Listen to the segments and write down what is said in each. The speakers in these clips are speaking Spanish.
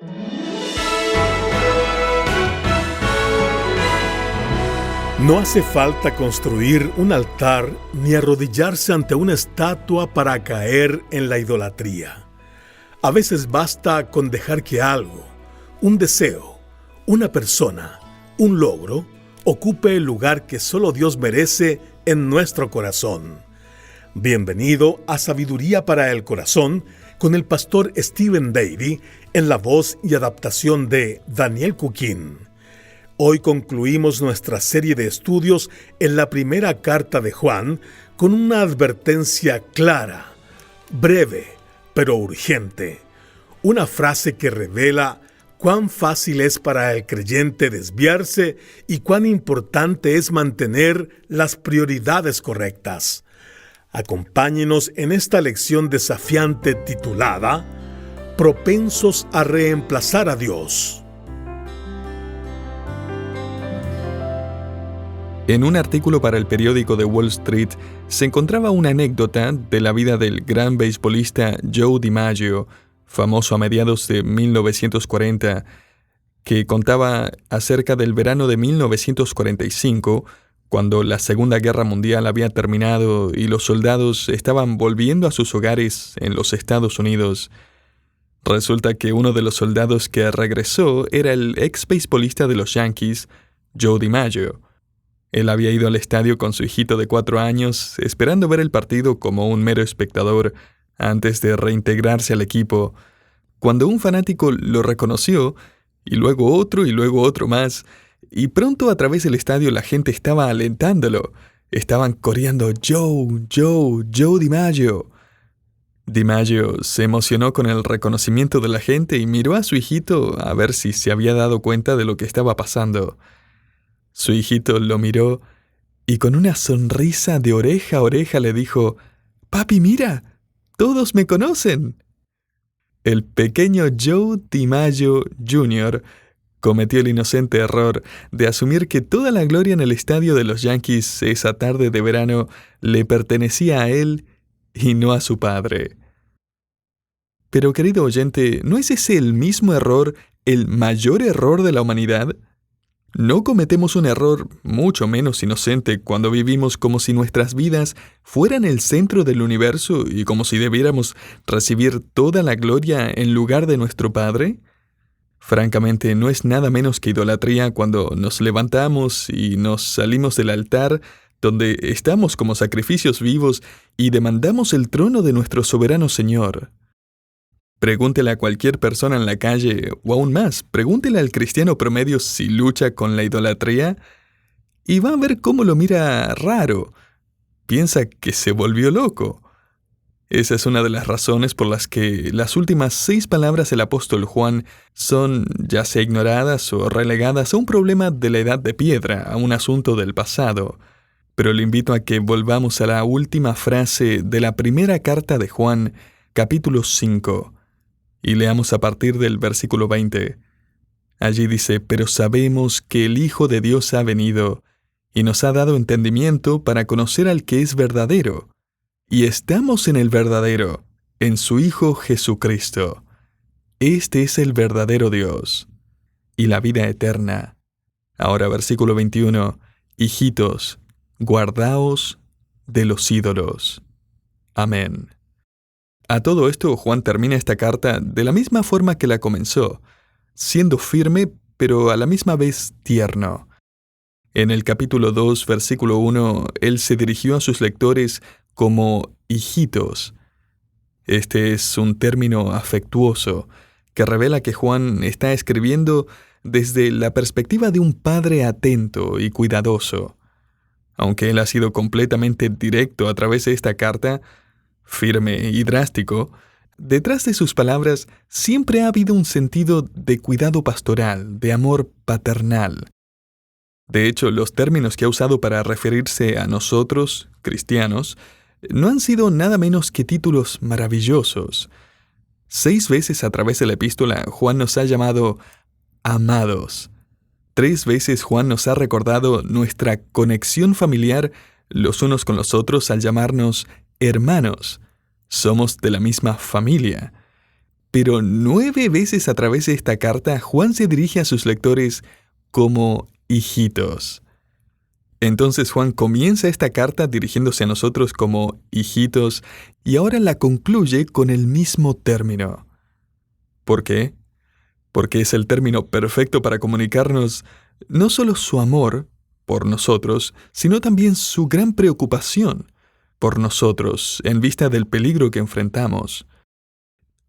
No hace falta construir un altar ni arrodillarse ante una estatua para caer en la idolatría. A veces basta con dejar que algo, un deseo, una persona, un logro, ocupe el lugar que solo Dios merece en nuestro corazón. Bienvenido a Sabiduría para el Corazón con el pastor Stephen Davey en la voz y adaptación de Daniel Cuquín. Hoy concluimos nuestra serie de estudios en la primera carta de Juan con una advertencia clara, breve, pero urgente. Una frase que revela cuán fácil es para el creyente desviarse y cuán importante es mantener las prioridades correctas. Acompáñenos en esta lección desafiante titulada Propensos a reemplazar a Dios. En un artículo para el periódico The Wall Street se encontraba una anécdota de la vida del gran beisbolista Joe DiMaggio, famoso a mediados de 1940, que contaba acerca del verano de 1945, cuando la Segunda Guerra Mundial había terminado y los soldados estaban volviendo a sus hogares en los Estados Unidos. Resulta que uno de los soldados que regresó era el ex beisbolista de los Yankees, Joe DiMaggio. Él había ido al estadio con su hijito de 4 años, esperando ver el partido como un mero espectador, antes de reintegrarse al equipo, cuando un fanático lo reconoció, y luego otro más, y pronto a través del estadio la gente estaba alentándolo. Estaban coreando Joe, Joe, Joe DiMaggio. DiMaggio se emocionó con el reconocimiento de la gente y miró a su hijito a ver si se había dado cuenta de lo que estaba pasando. Su hijito lo miró y con una sonrisa de oreja a oreja le dijo: «Papi, mira, todos me conocen». El pequeño Joe DiMaggio Jr. cometió el inocente error de asumir que toda la gloria en el estadio de los Yankees esa tarde de verano le pertenecía a él y no a su padre. Pero, querido oyente, ¿no es ese el mismo error, el mayor error de la humanidad? No cometemos un error mucho menos inocente cuando vivimos como si nuestras vidas fueran el centro del universo y como si debiéramos recibir toda la gloria en lugar de nuestro Padre. Francamente, no es nada menos que idolatría cuando nos levantamos y nos salimos del altar donde estamos como sacrificios vivos y demandamos el trono de nuestro soberano Señor. Pregúntele a cualquier persona en la calle, o aún más, pregúntele al cristiano promedio si lucha con la idolatría, y va a ver cómo lo mira raro. Piensa que se volvió loco. Esa es una de las razones por las que las últimas 6 palabras del apóstol Juan son ya sea ignoradas o relegadas a un problema de la edad de piedra, a un asunto del pasado. Pero le invito a que volvamos a la última frase de la primera carta de Juan, capítulo 5. Y leamos a partir del versículo 20. Allí dice: «Pero sabemos que el Hijo de Dios ha venido, y nos ha dado entendimiento para conocer al que es verdadero. Y estamos en el verdadero, en su Hijo Jesucristo. Este es el verdadero Dios, y la vida eterna». Ahora versículo 21. «Hijitos, guardaos de los ídolos». Amén. A todo esto, Juan termina esta carta de la misma forma que la comenzó, siendo firme, pero a la misma vez tierno. En el capítulo 2, versículo 1, él se dirigió a sus lectores como hijitos. Este es un término afectuoso que revela que Juan está escribiendo desde la perspectiva de un padre atento y cuidadoso. Aunque él ha sido completamente directo a través de esta carta, firme y drástico, detrás de sus palabras siempre ha habido un sentido de cuidado pastoral, de amor paternal. De hecho, los términos que ha usado para referirse a nosotros, cristianos, no han sido nada menos que títulos maravillosos. 6 veces a través de la epístola, Juan nos ha llamado amados. 3 veces Juan nos ha recordado nuestra conexión familiar los unos con los otros al llamarnos hermanos. Somos de la misma familia. Pero 9 veces a través de esta carta, Juan se dirige a sus lectores como hijitos. Entonces Juan comienza esta carta dirigiéndose a nosotros como hijitos y ahora la concluye con el mismo término. ¿Por qué? Porque es el término perfecto para comunicarnos no solo su amor por nosotros, sino también su gran preocupación por nosotros en vista del peligro que enfrentamos.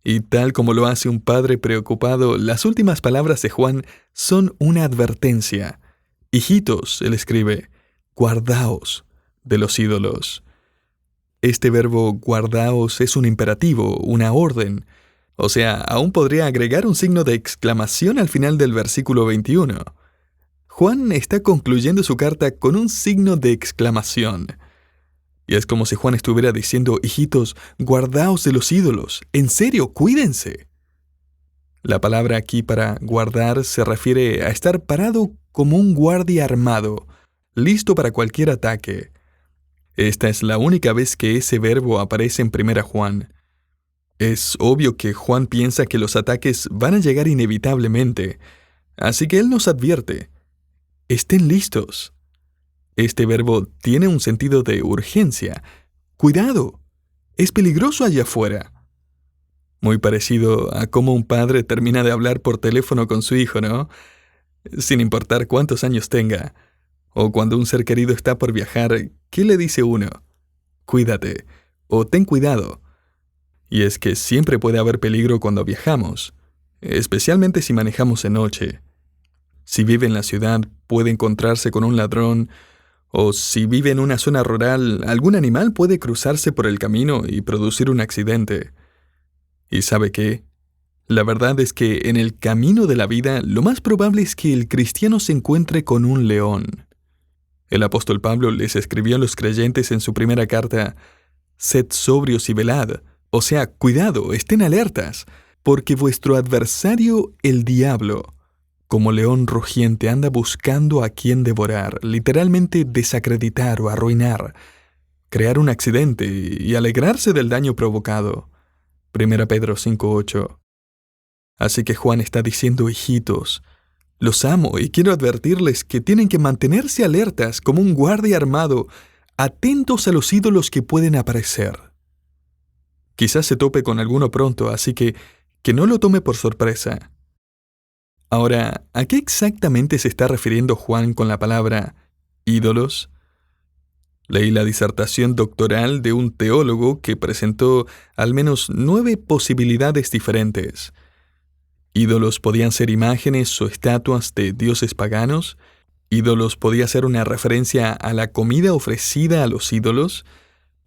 Y tal como lo hace un padre preocupado, las últimas palabras de Juan son una advertencia. Hijitos, él escribe, guardaos de los ídolos. Este verbo guardaos es un imperativo, una orden. O sea, aún podría agregar un signo de exclamación al final del versículo 21. Juan está concluyendo su carta con un signo de exclamación. Y es como si Juan estuviera diciendo, hijitos, guardaos de los ídolos. En serio, cuídense. La palabra aquí para guardar se refiere a estar parado como un guardia armado, listo para cualquier ataque. Esta es la única vez que ese verbo aparece en 1 Juan. Es obvio que Juan piensa que los ataques van a llegar inevitablemente, así que él nos advierte, estén listos. Este verbo tiene un sentido de urgencia. ¡Cuidado! Es peligroso allá afuera. Muy parecido a cómo un padre termina de hablar por teléfono con su hijo, ¿no? Sin importar cuántos años tenga. O cuando un ser querido está por viajar, ¿qué le dice uno? Cuídate, o ten cuidado. Y es que siempre puede haber peligro cuando viajamos, especialmente si manejamos de noche. Si vive en la ciudad, puede encontrarse con un ladrón, o si vive en una zona rural, algún animal puede cruzarse por el camino y producir un accidente. ¿Y sabe qué? La verdad es que en el camino de la vida, lo más probable es que el cristiano se encuentre con un león. El apóstol Pablo les escribió a los creyentes en su primera carta, «Sed sobrios y velad», o sea, cuidado, estén alertas, porque vuestro adversario, el diablo, como león rugiente, anda buscando a quien devorar, literalmente desacreditar o arruinar, crear un accidente y alegrarse del daño provocado. 1 Pedro 5:8. Así que Juan está diciendo, hijitos, los amo y quiero advertirles que tienen que mantenerse alertas como un guardia armado, atentos a los ídolos que pueden aparecer. Quizás se tope con alguno pronto, así que no lo tome por sorpresa. Ahora, ¿a qué exactamente se está refiriendo Juan con la palabra ídolos? Leí la disertación doctoral de un teólogo que presentó al menos 9 posibilidades diferentes. Ídolos podían ser imágenes o estatuas de dioses paganos. Ídolos podía ser una referencia a la comida ofrecida a los ídolos.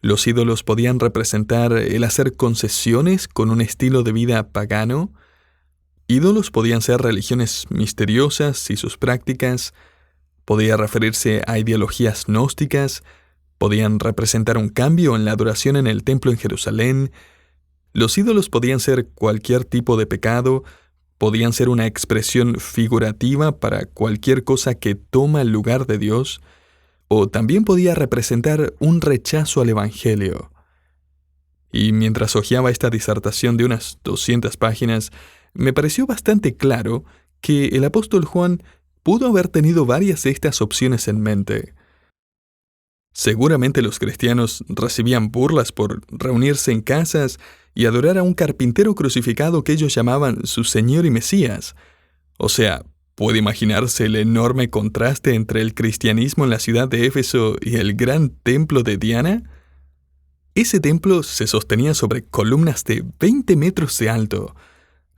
Los ídolos podían representar el hacer concesiones con un estilo de vida pagano. Ídolos podían ser religiones misteriosas y sus prácticas. Podía referirse a ideologías gnósticas. Podían representar un cambio en la adoración en el templo en Jerusalén. Los ídolos podían ser cualquier tipo de pecado. Podían ser una expresión figurativa para cualquier cosa que toma el lugar de Dios. O también podía representar un rechazo al Evangelio. Y mientras hojeaba esta disertación de unas 200 páginas, me pareció bastante claro que el apóstol Juan pudo haber tenido varias de estas opciones en mente. Seguramente los cristianos recibían burlas por reunirse en casas y adorar a un carpintero crucificado que ellos llamaban su Señor y Mesías. O sea, ¿puede imaginarse el enorme contraste entre el cristianismo en la ciudad de Éfeso y el gran templo de Diana? Ese templo se sostenía sobre columnas de 20 metros de alto,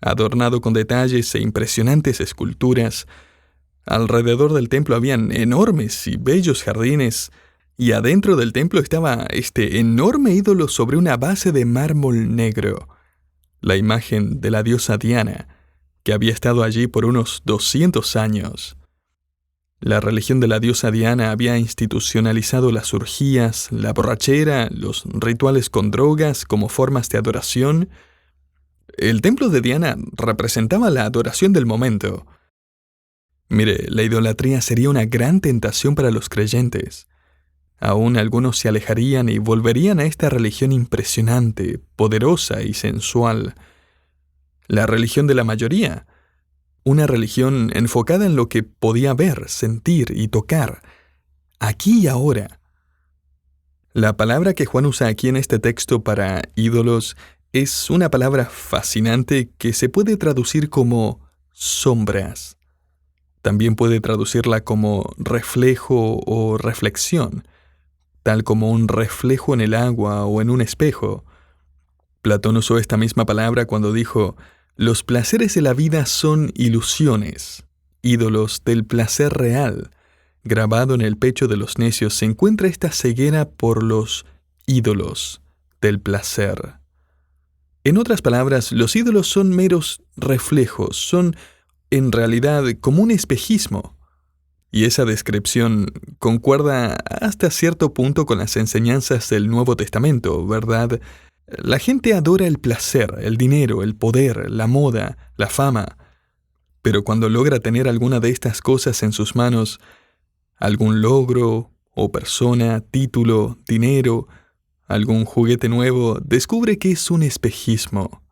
adornado con detalles e impresionantes esculturas. Alrededor del templo habían enormes y bellos jardines, y adentro del templo estaba este enorme ídolo sobre una base de mármol negro, la imagen de la diosa Diana, que había estado allí por unos 200 años. La religión de la diosa Diana había institucionalizado las orgías, la borrachera, los rituales con drogas como formas de adoración. El templo de Diana representaba la adoración del momento. Mire, la idolatría sería una gran tentación para los creyentes. Aún algunos se alejarían y volverían a esta religión impresionante, poderosa y sensual. la religión de la mayoría, una religión enfocada en lo que podía ver, sentir y tocar, aquí y ahora. La palabra que Juan usa aquí en este texto para ídolos es una palabra fascinante que se puede traducir como sombras. También puede traducirla como reflejo o reflexión, tal como un reflejo en el agua o en un espejo. Platón usó esta misma palabra cuando dijo: los placeres de la vida son ilusiones, ídolos del placer real. Grabado en el pecho de los necios se encuentra esta ceguera por los ídolos del placer. En otras palabras, los ídolos son meros reflejos, son en realidad como un espejismo. Y esa descripción concuerda hasta cierto punto con las enseñanzas del Nuevo Testamento, ¿verdad? La gente adora el placer, el dinero, el poder, la moda, la fama. Pero cuando logra tener alguna de estas cosas en sus manos, algún logro o persona, título, dinero, algún juguete nuevo, descubre que es un espejismo,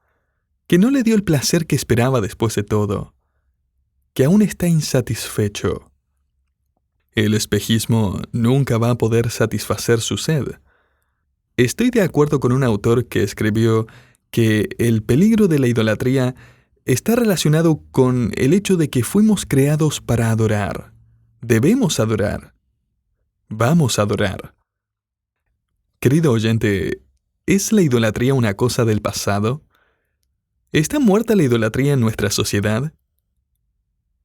que no le dio el placer que esperaba después de todo, que aún está insatisfecho. El espejismo nunca va a poder satisfacer su sed. Estoy de acuerdo con un autor que escribió que el peligro de la idolatría está relacionado con el hecho de que fuimos creados para adorar. Debemos adorar. Vamos a adorar. Querido oyente, ¿es la idolatría una cosa del pasado? ¿Está muerta la idolatría en nuestra sociedad?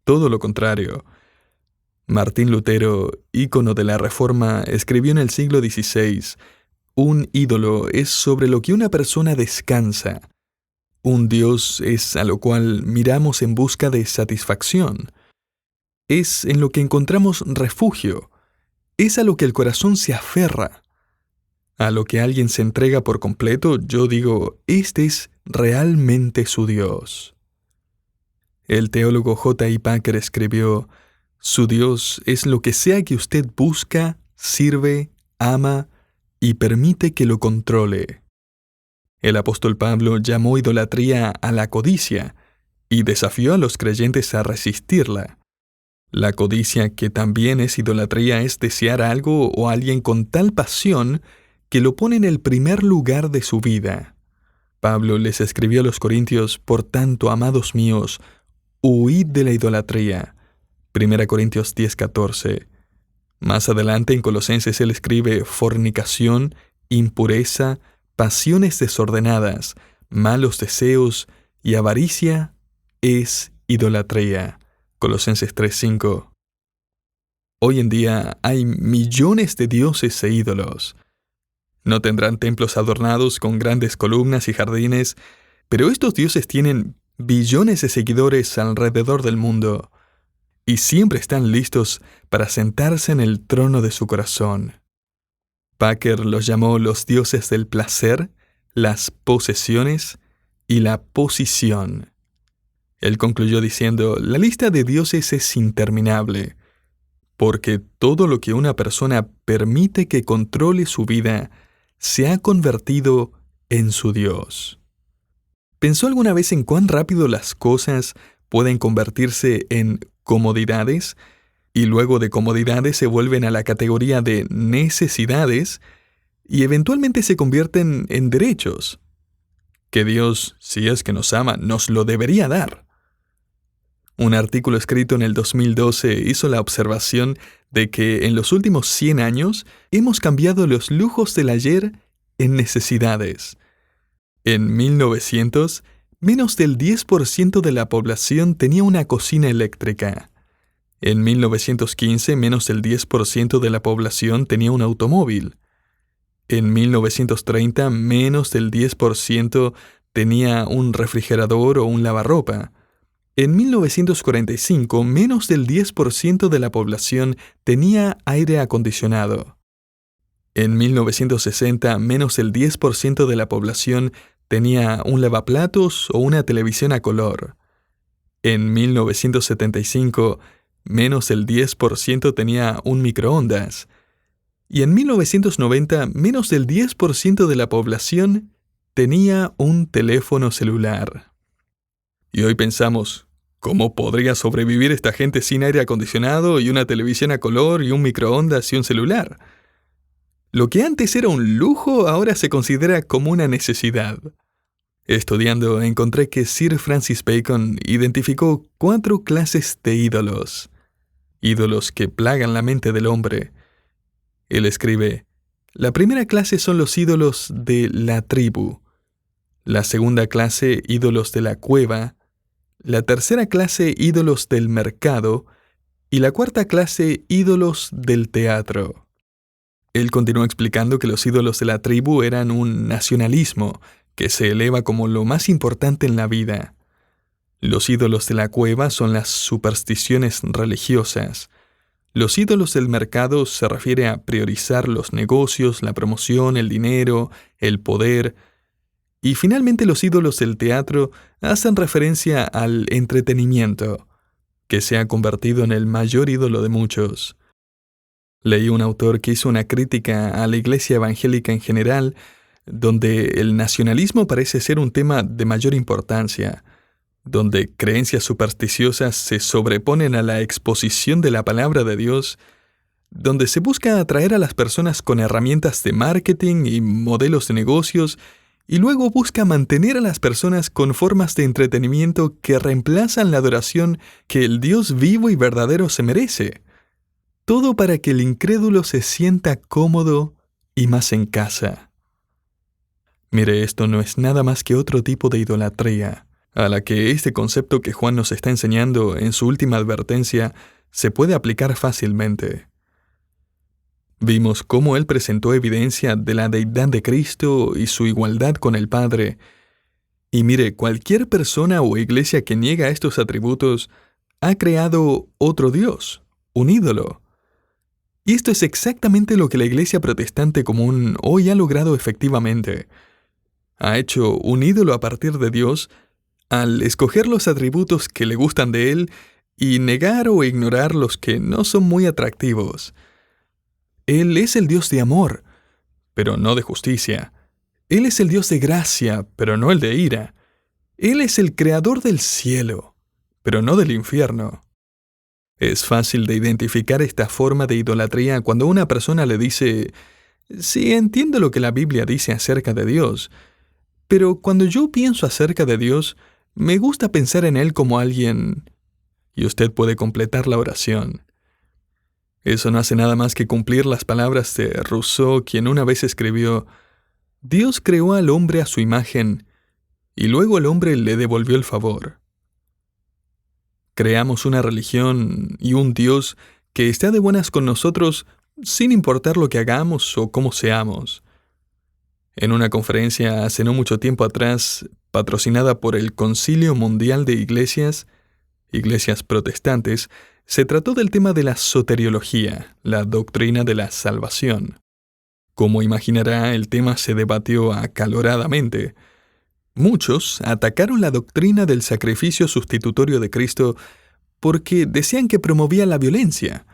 Todo lo contrario. Martín Lutero, ícono de la Reforma, escribió en el siglo XVI: un ídolo es sobre lo que una persona descansa. Un Dios es a lo cual miramos en busca de satisfacción. Es en lo que encontramos refugio. Es a lo que el corazón se aferra. A lo que alguien se entrega por completo, yo digo, este es realmente su Dios. El teólogo J. I. Packer escribió: su Dios es lo que sea que usted busca, sirve, ama y permite que lo controle. El apóstol Pablo llamó idolatría a la codicia y desafió a los creyentes a resistirla. La codicia, que también es idolatría, es desear algo o a alguien con tal pasión que lo pone en el primer lugar de su vida. Pablo les escribió a los corintios: por tanto, amados míos, huid de la idolatría. 1 Corintios 10:14. Más adelante en Colosenses él escribe: fornicación, impureza, pasiones desordenadas, malos deseos y avaricia es idolatría. Colosenses 3:5. Hoy en día hay millones de dioses e ídolos. No tendrán templos adornados con grandes columnas y jardines, pero estos dioses tienen billones de seguidores alrededor del mundo y siempre están listos para sentarse en el trono de su corazón. Packer los llamó los dioses del placer, las posesiones y la posición. Él concluyó diciendo: la lista de dioses es interminable, porque todo lo que una persona permite que controle su vida se ha convertido en su Dios. ¿Pensó alguna vez en cuán rápido las cosas pueden convertirse en comodidades y luego de comodidades se vuelven a la categoría de necesidades y eventualmente se convierten en derechos? Que Dios, si es que nos ama, nos lo debería dar. Un artículo escrito en el 2012 hizo la observación de que en los últimos 100 años hemos cambiado los lujos del ayer en necesidades. En 1900, menos del 10% de la población tenía una cocina eléctrica. En 1915, menos del 10% de la población tenía un automóvil. En 1930, menos del 10% tenía un refrigerador o un lavarropa. En 1945, menos del 10% de la población tenía aire acondicionado. En 1960, menos del 10% de la población tenía un lavaplatos o una televisión a color. En 1975, menos del 10% tenía un microondas. Y en 1990, menos del 10% de la población tenía un teléfono celular. Y hoy pensamos, ¿cómo podría sobrevivir esta gente sin aire acondicionado y una televisión a color y un microondas y un celular? Lo que antes era un lujo ahora se considera como una necesidad. Estudiando encontré que Sir Francis Bacon identificó 4 clases de ídolos. Ídolos que plagan la mente del hombre. Él escribe, la primera clase son los ídolos de la tribu. La segunda clase, ídolos de la cueva. La tercera clase, ídolos del mercado. Y la cuarta clase, ídolos del teatro. Él continuó explicando que los ídolos de la tribu eran un nacionalismo que se eleva como lo más importante en la vida. Los ídolos de la cueva son las supersticiones religiosas. Los ídolos del mercado se refiere a priorizar los negocios, la promoción, el dinero, el poder. Y finalmente los ídolos del teatro hacen referencia al entretenimiento, que se ha convertido en el mayor ídolo de muchos. Leí un autor que hizo una crítica a la iglesia evangélica en general, donde el nacionalismo parece ser un tema de mayor importancia, donde creencias supersticiosas se sobreponen a la exposición de la palabra de Dios, donde se busca atraer a las personas con herramientas de marketing y modelos de negocios, y luego busca mantener a las personas con formas de entretenimiento que reemplazan la adoración que el Dios vivo y verdadero se merece. Todo para que el incrédulo se sienta cómodo y más en casa. Mire, esto no es nada más que otro tipo de idolatría, a la que este concepto que Juan nos está enseñando en su última advertencia se puede aplicar fácilmente. Vimos cómo él presentó evidencia de la deidad de Cristo y su igualdad con el Padre. Y mire, cualquier persona o iglesia que niega estos atributos ha creado otro Dios, un ídolo. Y esto es exactamente lo que la iglesia protestante común hoy ha logrado efectivamente. Ha hecho un ídolo a partir de Dios al escoger los atributos que le gustan de Él y negar o ignorar los que no son muy atractivos. Él es el Dios de amor, pero no de justicia. Él es el Dios de gracia, pero no el de ira. Él es el creador del cielo, pero no del infierno. Es fácil de identificar esta forma de idolatría cuando una persona le dice, sí, entiendo lo que la Biblia dice acerca de Dios, pero cuando yo pienso acerca de Dios, me gusta pensar en Él como alguien... Y usted puede completar la oración. Eso no hace nada más que cumplir las palabras de Rousseau, quien una vez escribió, Dios creó al hombre a su imagen, y luego el hombre le devolvió el favor. Creamos una religión y un Dios que está de buenas con nosotros sin importar lo que hagamos o cómo seamos. En una conferencia hace no mucho tiempo atrás, patrocinada por el Concilio Mundial de Iglesias protestantes, se trató del tema de la soteriología, la doctrina de la salvación. Como imaginará, el tema se debatió acaloradamente. Muchos atacaron la doctrina del sacrificio sustitutorio de Cristo porque decían que promovía la violencia.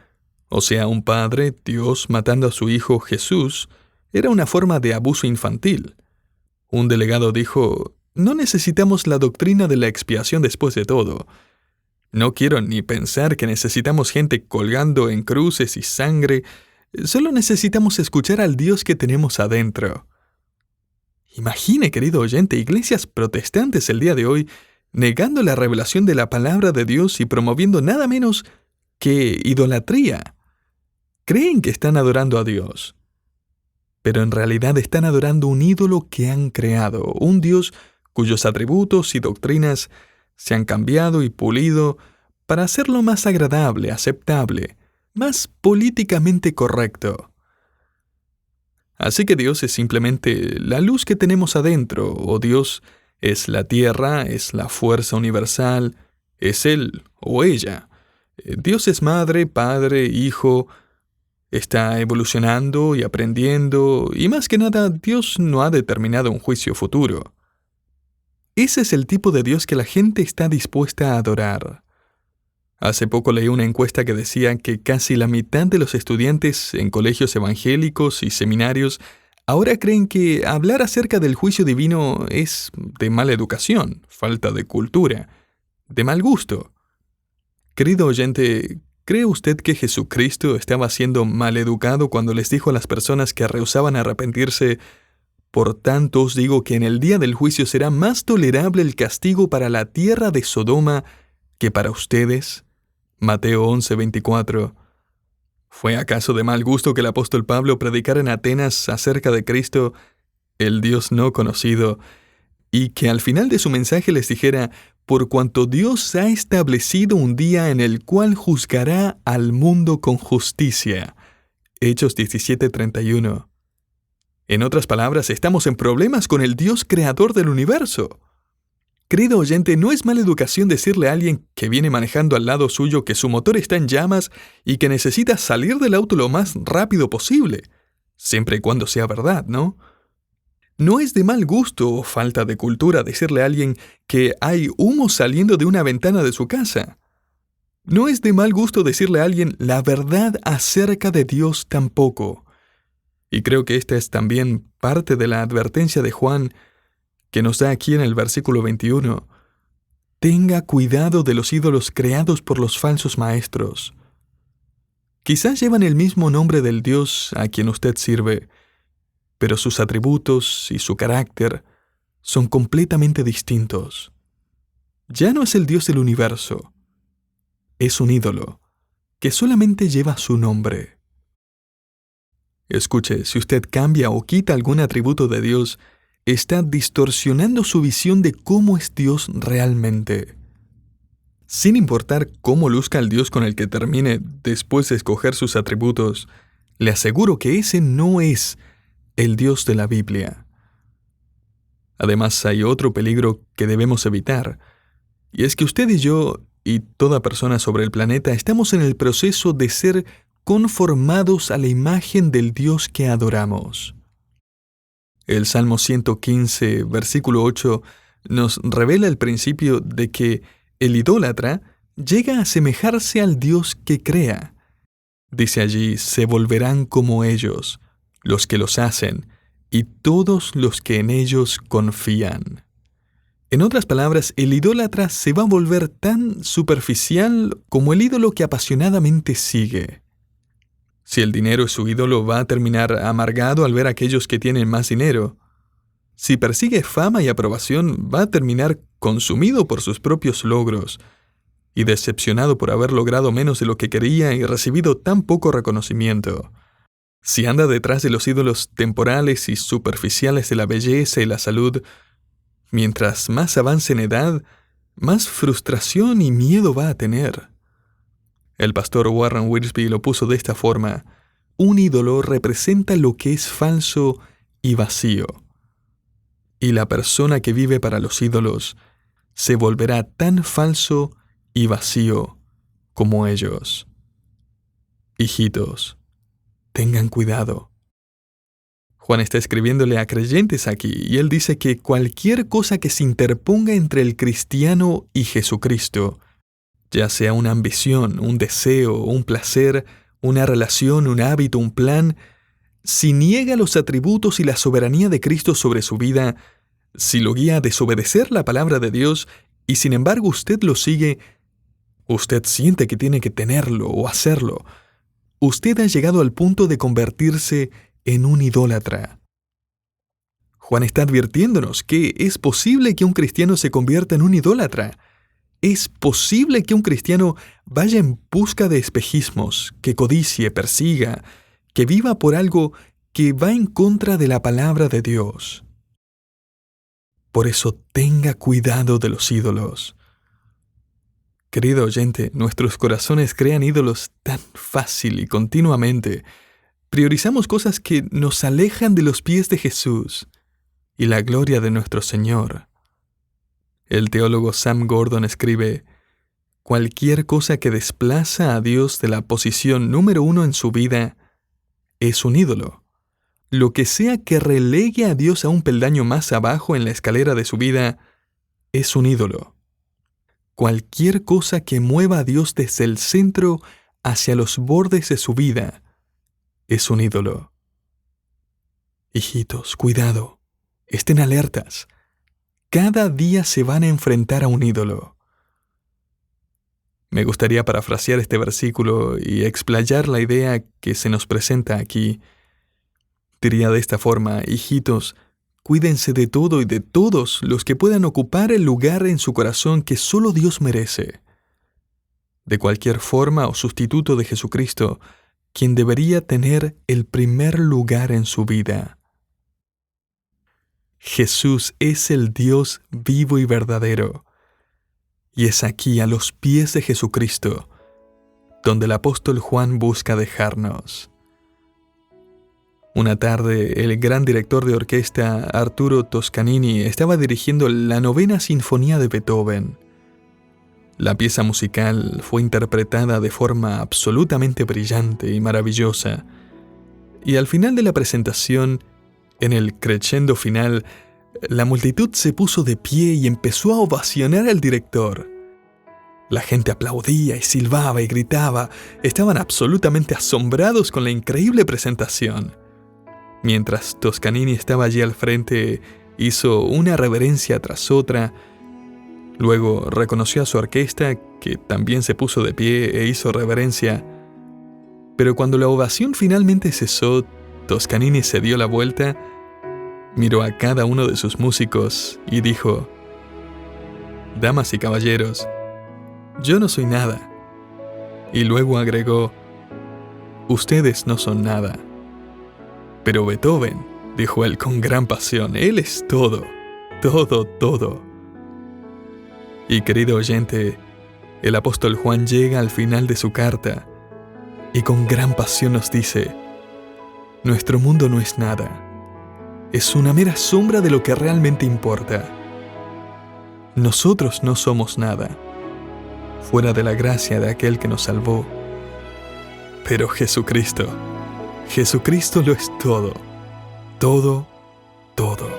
O sea, un padre, Dios, matando a su hijo Jesús, era una forma de abuso infantil. Un delegado dijo, no necesitamos la doctrina de la expiación después de todo. No quiero ni pensar que necesitamos gente colgando en cruces y sangre. Solo necesitamos escuchar al Dios que tenemos adentro. Imagine, querido oyente, iglesias protestantes el día de hoy negando la revelación de la palabra de Dios y promoviendo nada menos que idolatría. Creen que están adorando a Dios, pero en realidad están adorando un ídolo que han creado, un Dios cuyos atributos y doctrinas se han cambiado y pulido para hacerlo más agradable, aceptable, más políticamente correcto. Así que Dios es simplemente la luz que tenemos adentro, o Dios es la tierra, es la fuerza universal, es Él o ella. Dios es madre, padre, hijo, está evolucionando y aprendiendo, y más que nada, Dios no ha determinado un juicio futuro. Ese es el tipo de Dios que la gente está dispuesta a adorar. Hace poco leí una encuesta que decía que casi la mitad de los estudiantes en colegios evangélicos y seminarios ahora creen que hablar acerca del juicio divino es de mala educación, falta de cultura, de mal gusto. Querido oyente, ¿cree usted que Jesucristo estaba siendo maleducado cuando les dijo a las personas que rehusaban arrepentirse: por tanto os digo que en el día del juicio será más tolerable el castigo para la tierra de Sodoma que para ustedes? Mateo 11:24. ¿Fue acaso de mal gusto que el apóstol Pablo predicara en Atenas acerca de Cristo, el Dios no conocido, y que al final de su mensaje les dijera: por cuanto Dios ha establecido un día en el cual juzgará al mundo con justicia? Hechos 17:31. En otras palabras, estamos en problemas con el Dios creador del universo. Querido oyente, no es mala educación decirle a alguien que viene manejando al lado suyo que su motor está en llamas y que necesita salir del auto lo más rápido posible, siempre y cuando sea verdad, ¿no? No es de mal gusto o falta de cultura decirle a alguien que hay humo saliendo de una ventana de su casa. No es de mal gusto decirle a alguien la verdad acerca de Dios tampoco. Y creo que esta es también parte de la advertencia de Juan que nos da aquí en el versículo 21. Tenga cuidado de los ídolos creados por los falsos maestros. Quizás llevan el mismo nombre del Dios a quien usted sirve, pero sus atributos y su carácter son completamente distintos. Ya no es el Dios del universo, es un ídolo que solamente lleva su nombre. Escuche, si usted cambia o quita algún atributo de Dios, está distorsionando su visión de cómo es Dios realmente. Sin importar cómo luzca el Dios con el que termine después de escoger sus atributos, le aseguro que ese no es el Dios de la Biblia. Además, hay otro peligro que debemos evitar, y es que usted y yo, y toda persona sobre el planeta, estamos en el proceso de ser conformados a la imagen del Dios que adoramos. El Salmo 115, versículo 8, nos revela el principio de que el idólatra llega a asemejarse al Dios que crea. Dice allí: se volverán como ellos, los que los hacen, y todos los que en ellos confían. En otras palabras, el idólatra se va a volver tan superficial como el ídolo que apasionadamente sigue. Si el dinero es su ídolo, va a terminar amargado al ver a aquellos que tienen más dinero. Si persigue fama y aprobación, va a terminar consumido por sus propios logros y decepcionado por haber logrado menos de lo que quería y recibido tan poco reconocimiento. Si anda detrás de los ídolos temporales y superficiales de la belleza y la salud, mientras más avance en edad, más frustración y miedo va a tener. El pastor Warren Wiersbe lo puso de esta forma: un ídolo representa lo que es falso y vacío. Y la persona que vive para los ídolos se volverá tan falso y vacío como ellos. Hijitos, tengan cuidado. Juan está escribiéndole a creyentes aquí, y él dice que cualquier cosa que se interponga entre el cristiano y Jesucristo, ya sea una ambición, un deseo, un placer, una relación, un hábito, un plan, si niega los atributos y la soberanía de Cristo sobre su vida, si lo guía a desobedecer la palabra de Dios y sin embargo usted lo sigue, usted siente que tiene que tenerlo o hacerlo, usted ha llegado al punto de convertirse en un idólatra. Juan está advirtiéndonos que es posible que un cristiano se convierta en un idólatra. Es posible que un cristiano vaya en busca de espejismos, que codicie, persiga, que viva por algo que va en contra de la palabra de Dios. Por eso tenga cuidado de los ídolos. Querido oyente, nuestros corazones crean ídolos tan fácil y continuamente. Priorizamos cosas que nos alejan de los pies de Jesús y la gloria de nuestro Señor. El teólogo Sam Gordon escribe: cualquier cosa que desplaza a Dios de la posición número 1 en su vida es un ídolo. Lo que sea que relegue a Dios a un peldaño más abajo en la escalera de su vida es un ídolo. Cualquier cosa que mueva a Dios desde el centro hacia los bordes de su vida es un ídolo. Hijitos, cuidado, estén alertas. Cada día se van a enfrentar a un ídolo. Me gustaría parafrasear este versículo y explayar la idea que se nos presenta aquí. Diría de esta forma: hijitos, cuídense de todo y de todos los que puedan ocupar el lugar en su corazón que solo Dios merece. De cualquier forma o sustituto de Jesucristo, quien debería tener el primer lugar en su vida. Jesús es el Dios vivo y verdadero. Y es aquí, a los pies de Jesucristo, donde el apóstol Juan busca dejarnos. Una tarde, el gran director de orquesta Arturo Toscanini estaba dirigiendo la 9ª Sinfonía de Beethoven. La pieza musical fue interpretada de forma absolutamente brillante y maravillosa, y al final de la presentación, en el crescendo final, la multitud se puso de pie y empezó a ovacionar al director. La gente aplaudía y silbaba y gritaba. Estaban absolutamente asombrados con la increíble presentación. Mientras Toscanini estaba allí al frente, hizo una reverencia tras otra. Luego reconoció a su orquesta, que también se puso de pie e hizo reverencia. Pero cuando la ovación finalmente cesó, Toscanini se dio la vuelta, miró a cada uno de sus músicos y dijo: «Damas y caballeros, yo no soy nada». Y luego agregó: «Ustedes no son nada. Pero Beethoven», dijo él con gran pasión, «él es todo, todo, todo». Y querido oyente, el apóstol Juan llega al final de su carta y con gran pasión nos dice: nuestro mundo no es nada. Es una mera sombra de lo que realmente importa. Nosotros no somos nada, fuera de la gracia de aquel que nos salvó. Pero Jesucristo lo es todo, todo, todo.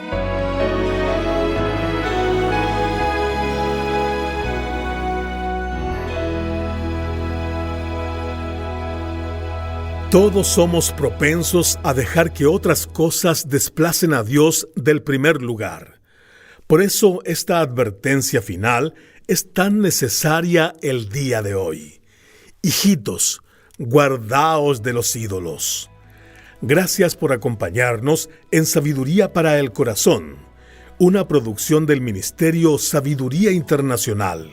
Todos somos propensos a dejar que otras cosas desplacen a Dios del primer lugar. Por eso esta advertencia final es tan necesaria el día de hoy. Hijitos, guardaos de los ídolos. Gracias por acompañarnos en Sabiduría para el Corazón, una producción del Ministerio Sabiduría Internacional.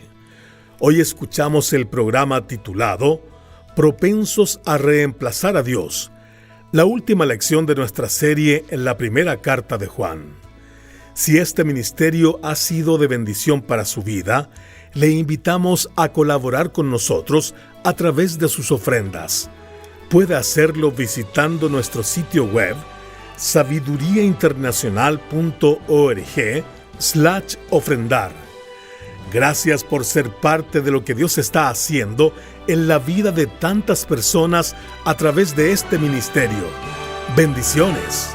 Hoy escuchamos el programa titulado Propensos a reemplazar a Dios, la última lección de nuestra serie en la primera carta de Juan. Si este ministerio ha sido de bendición para su vida, le invitamos a colaborar con nosotros a través de sus ofrendas. Puede hacerlo visitando nuestro sitio web sabiduriainternacional.org/ofrendar. Gracias por ser parte de lo que Dios está haciendo en la vida de tantas personas a través de este ministerio. Bendiciones.